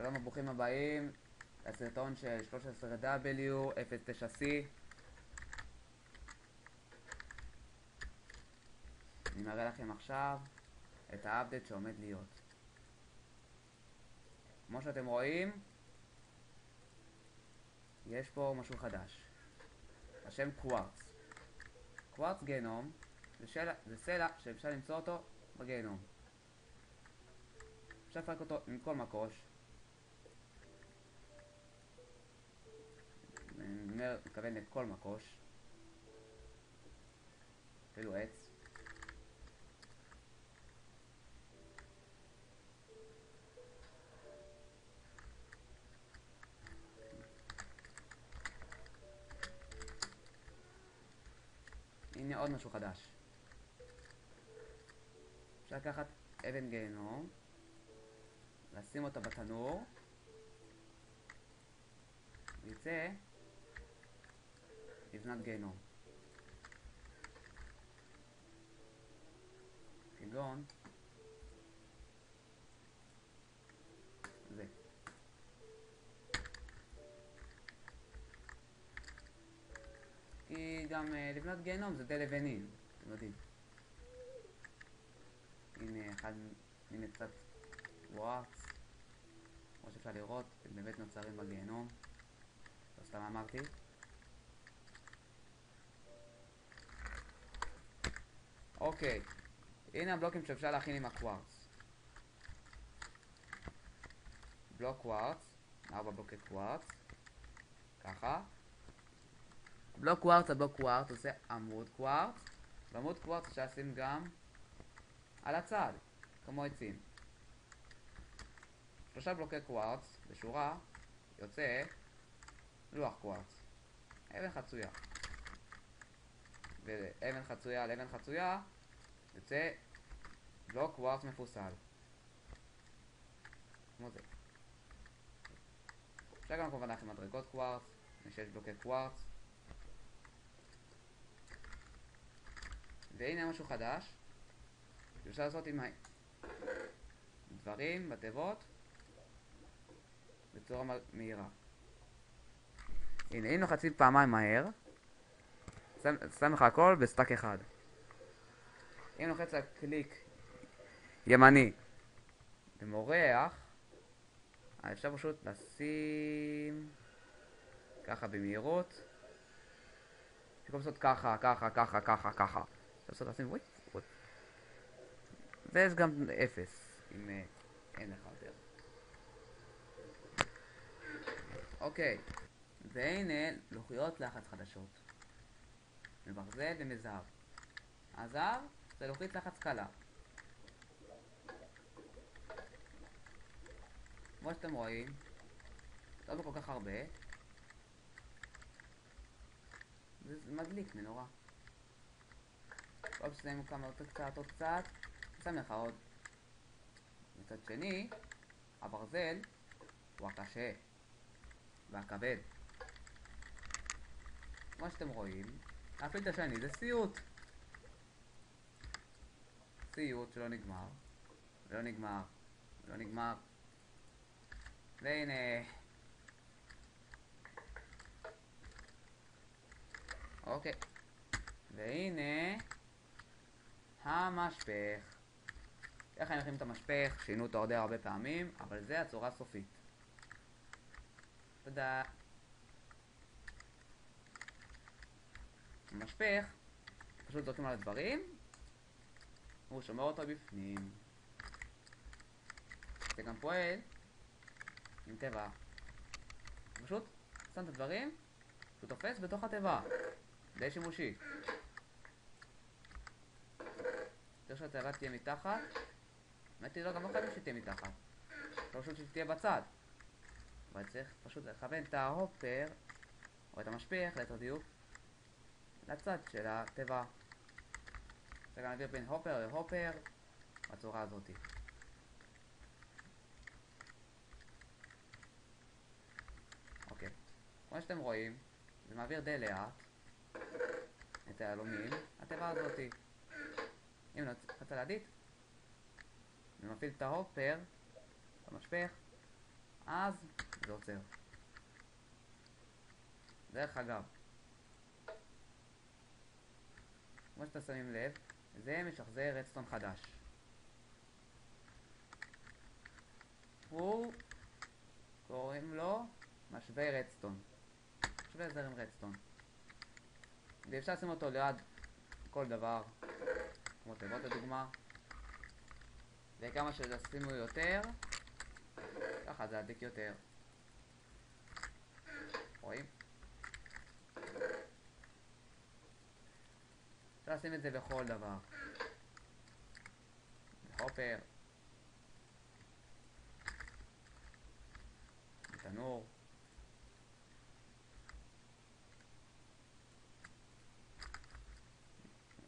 שלום וברוכים הבאים לסרטון של 13W09C. אני מראה לכם עכשיו את האפדייט שעומד להיות. כמו שאתם רואים, יש פה משהו חדש. השם קווארץ. קווארץ גיהנום זה סלע שאפשר למצוא אותו בגיהנום. אפשר לפרק אותו עם כל מקוש. אני מתכוון לכל מקוש, אפילו עץ. הנה עוד משהו חדש. אפשר לקחת אבן גיהנום, לשים אותה בתנור, ויצא לבנת גיהנום. כגון זה. כי גם לבנת גיהנום זה די לבנים, אתם יודעים. הנה קצת וואץ, כמו שאפשר לראות, הם באמת נוצרים בגיהנום, לא סתם אמרתי. אוקיי, הנה הבלוקים שאפשר להכין עם הקווארץ. בלוק קווארץ, 4 בלוקי קווארץ, ככה. הבלוק קווארץ עושה עמוד קווארץ, ועמוד קווארץ אפשר לשים גם על הצד, כמו עצים. 3 בלוקי קווארץ בשורה יוצא לוח קווארץ, אבן חצויה, ואבן חצויה על אבן חצויה יוצא בלוק קווארץ מפוסל, כמו זה. אפשר גם כמובן להכין מדרגות קווארץ, 6 בלוקי קווארץ. והנה משהו חדש שאפשר לעשות עם דברים בתיבות בצורה מהירה. הנה, אם לוחצים פעמיים מהר, שם לך הכל בסטאק אחד. אם לוחץ על קליק ימני ומורח, אפשר פשוט לשים ככה במהירות, במקום לעשות ככה, אפשר לעשות לשים וויפ, ויש גם 0 אם אין לך יותר. אוקיי, והנה לוחיות לחץ חדשות, מברזל ומזהב. הזהב זה לוחית לחץ קלה, כמו שאתם רואים, לא בכל כך הרבה, זה מדליק מנורה. עוד שנינו כמה עוד קצת, שם לך עוד. מצד שני, הברזל הוא הקשה והכבד, כמו שאתם רואים. הפילט השני זה סיוט שלא נגמר ולא נגמר ולא נגמר. והנה אוקיי, והנה המשפך. איך אני מכין את המשפך? שינו אותו הרבה פעמים, אבל זה הצורה הסופית. תודה. המשפך, פשוט זורקים על הדברים, הוא שומר אותו בפנים. זה גם פועל עם תיבה. פשוט שם את הדברים, הוא תופס בתוך התיבה. די שימושי. צריך שהתיבה תהיה מתחת. האמת היא לא, גם לא חייבים שתהיה מתחת. פשוט שתהיה בצד. אבל צריך פשוט לכוון את ההופר, או את המשפך, ליתר דיוק, לצד של התיבה. אפשר גם להעביר בין הופר להופר בצורה הזאת. אוקיי, כמו שאתם רואים, זה מעביר די לאט את היהלומים התיבה הזאת. אם נלחץ על הדית ומפעיל את ההופר במשפך, אז זה עוצר. דרך אגב, כמו שאתם שמים לב, זה משחזר רדסטון חדש. הוא קוראים לו משווה רדסטון. משווה זרם רדסטון. ואפשר לשים אותו ליד כל דבר, כמו תיבות לדוגמה. וכמה שתשימו יותר, ככה זה עדיק יותר. רואים? אפשר לשים את זה בכל דבר. בחופר. בתנור.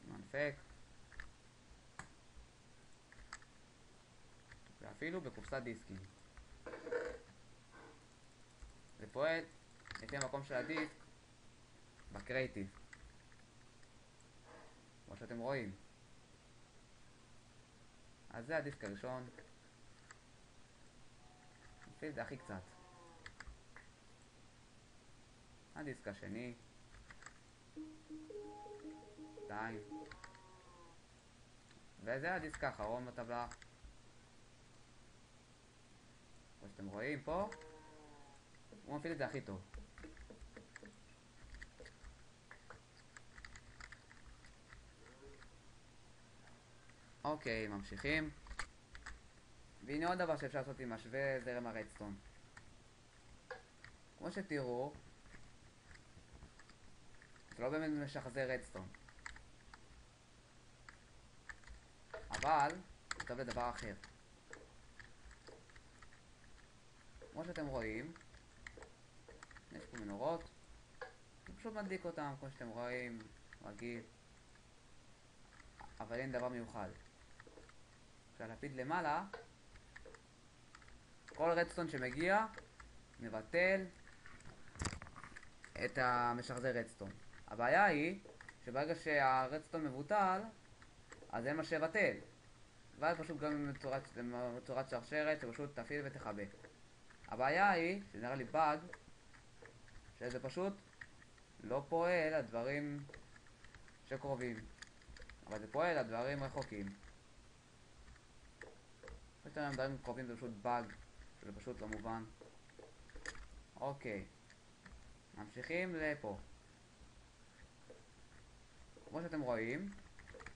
מנפק. ואפילו בקופסת דיסקים. זה פועל לפי המקום של הדיסק בקרייטיב. כמו שאתם רואים. אז זה הדיסק הראשון. נפעיל את זה הכי קצת. הדיסק השני. 2. וזה הדיסק האחרון בטבלה. כמו שאתם רואים פה, הוא מפעיל את זה הכי טוב. אוקיי, ממשיכים. והנה עוד דבר שאפשר לעשות עם משווה זרם הרדסטון. כמו שתראו, זה לא באמת משחזר רדסטון. אבל, זה טוב לדבר אחר. כמו שאתם רואים, יש פה מנורות. אני פשוט מדליק אותם, כמו שאתם רואים, רגיל. אבל אין דבר מיוחד. כשהלפיד למעלה, כל רדסטון שמגיע מבטל את המשחזר רדסטון. הבעיה היא שברגע שהרדסטון מבוטל, אז אין מה שיבטל. ואז פשוט גם בצורת שרשרת שפשוט תפעיל ותכבה. הבעיה היא, שנראה לי באג, שזה פשוט לא פועל על דברים שקרובים. אבל זה פועל על דברים רחוקים. יש לנו דברים קרובים, זה פשוט באג, שזה פשוט לא מובן. אוקיי. ממשיכים לפה. כמו שאתם רואים,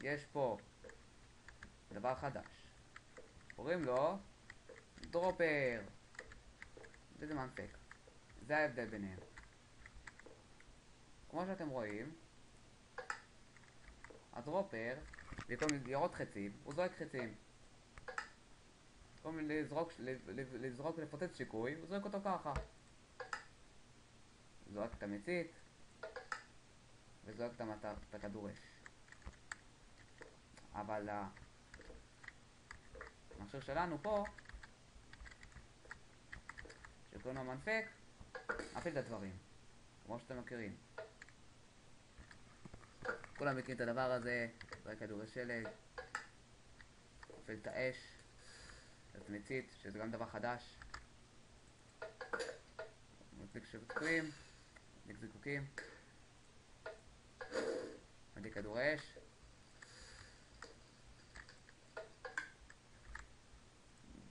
יש פה דבר חדש. קוראים לו דרופר. וזה מנפק. זה ההבדל ביניהם. כמו שאתם רואים, הדרופר, במקום לראות חצים, הוא זורק חצים. במקום לזרוק ולפוצץ שיקוי, הוא זורק אותו ככה. הוא זורק את המצית, וזורק את הכדור אש. אבל המכשיר שלנו פה, שקוראים לו מנפק, מפעיל את הדברים, כמו שאתם מכירים. כולם מכירים את הדבר הזה, זורק כדורי שלג, מפעיל את האש, את מצית, שזה גם דבר חדש. מדליק זיקוקים, מדליק זיקוקים, מדליק כדורי אש.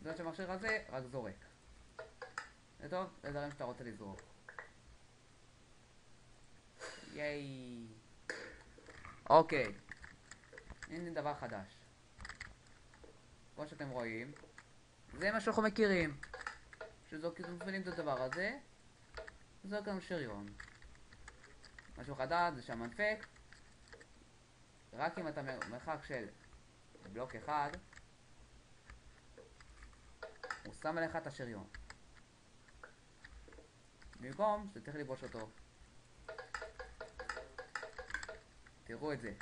זאת שהמכשיר הזה רק זורק. זה טוב, זה דברים שאתה רוצה לזרוק. ייי. אוקיי. הנה דבר חדש. כמו שאתם רואים, זה מה שאנחנו מכירים. כשמפעילים את הדבר הזה, זה גם שריון. משהו חדש זה שהמנפק, רק אם אתה מרחק של בלוק אחד, הוא שם עליך את השריון. במקום שאתה צריך לבוש אותו. תראו את זה.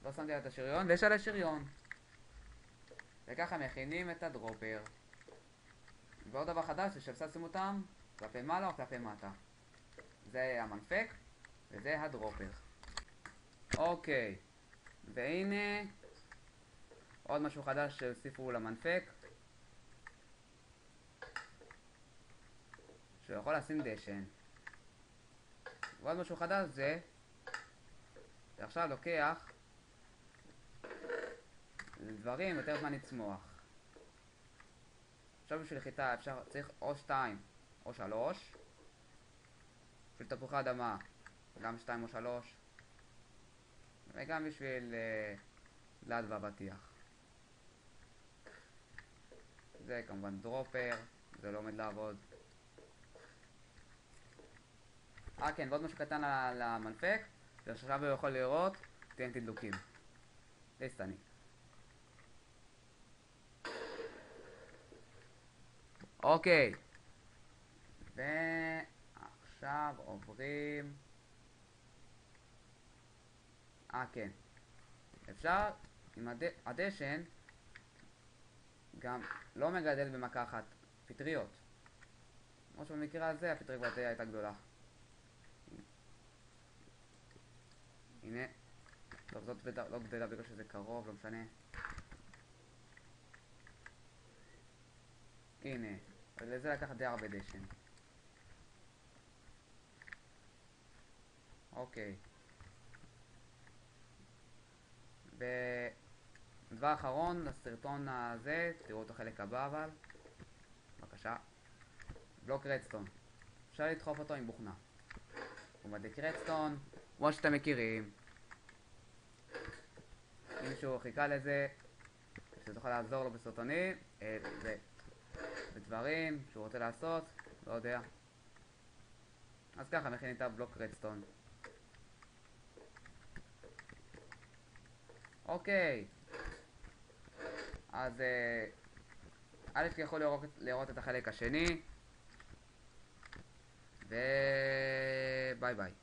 לא שמתי על את השריון ויש על השריון. וככה מכינים את הדרופר. ועוד דבר חדש זה שאפשר לשים אותם כלפי מעלה או כלפי מטה. זה המנפק וזה הדרופר. אוקיי. והנה עוד משהו חדש שהוסיפו למנפק. שהוא יכול לשים דשן. ועוד משהו חדש זה שעכשיו לוקח לדברים יותר זמן לצמוח. עכשיו בשביל חיטה צריך או 2 או 3. בשביל תפוחי אדמה גם 2 או 3. וגם בשביל דלעת ואבטיח. זה כמובן דרופר, זה לא עומד לעבוד. כן, ועוד משהו קטן על המנפק, ועכשיו הוא יכול לראות TNT דלוקים. די סטני. אוקיי. ועכשיו עוברים... כן. אפשר עם הדשן גם לא מגדל במכה אחת פטריות. כמו שבמקרה הזה הפטריה כבר הייתה גדולה. הנה. טוב, זאת לא גדלה בגלל שזה קרוב, לא משנה. הנה. לזה לקחת די הרבה דשן. אוקיי. ודבר אחרון לסרטון הזה, תראו את החלק הבא אבל. בבקשה. בלוק רדסטון. אפשר לדחוף אותו עם בוכנה. הוא מדליק רדסטון, כמו שאתם מכירים. אם מישהו חיכה לזה, שזה תוכל לעזור לו בסרטונים, בדברים שהוא רוצה לעשות, לא יודע. אז ככה מכין את הבלוק רדסטון. אוקיי. אז א' יכול לראות את החלק השני. וביי ביי.